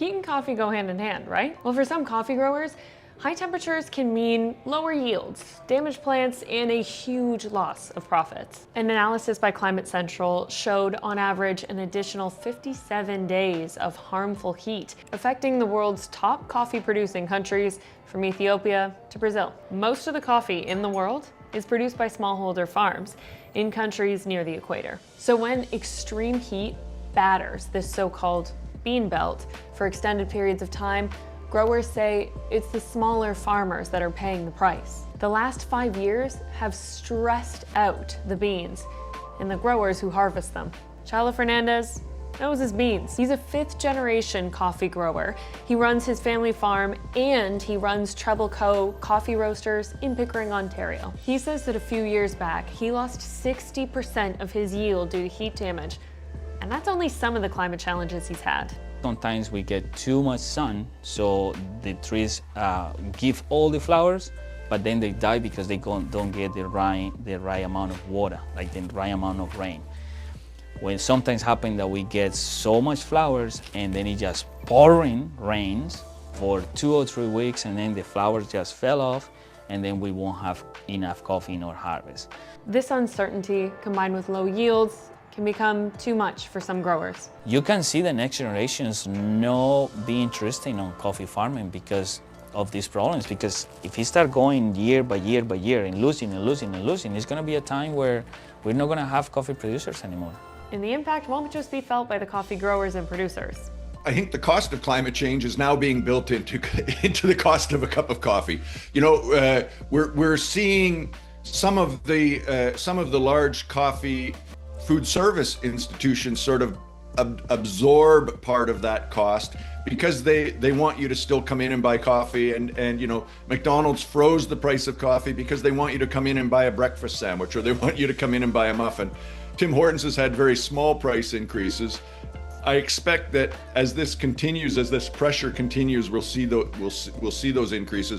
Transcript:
Heat and coffee go hand in hand, right? Well, for some coffee growers, high temperatures can mean lower yields, damaged plants, and a huge loss of profits. An analysis by Climate Central showed on average an additional 57 days of harmful heat affecting the world's top coffee producing countries from Ethiopia to Brazil. Most of the coffee in the world is produced by smallholder farms in countries near the equator. So when extreme heat batters this so-called bean belt for extended periods of time, growers say it's the smaller farmers that are paying the price. The last 5 years have stressed out the beans and the growers who harvest them. Chilo Fernandez knows his beans. He's a 5th generation coffee grower. He runs his family farm and he runs Treble Co. coffee roasters in Pickering, Ontario. He says that a few years back, he lost 60% of his yield due to heat damage. And that's only some of the climate challenges he's had. Sometimes we get too much sun, so the trees give all the flowers, but then they die because they don't get the right amount of water, like the right amount of rain. When sometimes happen that we get so much flowers and then it just pouring rains for 2 or 3 weeks, and then the flowers just fell off, and then we won't have enough coffee in our harvest. This uncertainty, combined with low yields, can become too much for some growers. You can see the next generations not be interested in coffee farming because of these problems, because if you start going year by year by year and losing and losing and losing, it's going to be a time where we're not going to have coffee producers anymore. And the impact won't just be felt by the coffee growers and producers. I think the cost of climate change is now being built into the cost of a cup of coffee. You know, we're seeing some of the large coffee food service institutions sort of absorb part of that cost because they want you to still come in and buy coffee, and you know, McDonald's froze the price of coffee because they want you to come in and buy a breakfast sandwich, or they want you to come in and buy a muffin. Tim Hortons has had very small price increases. I expect that as this continues, as this pressure continues, we'll see those increases.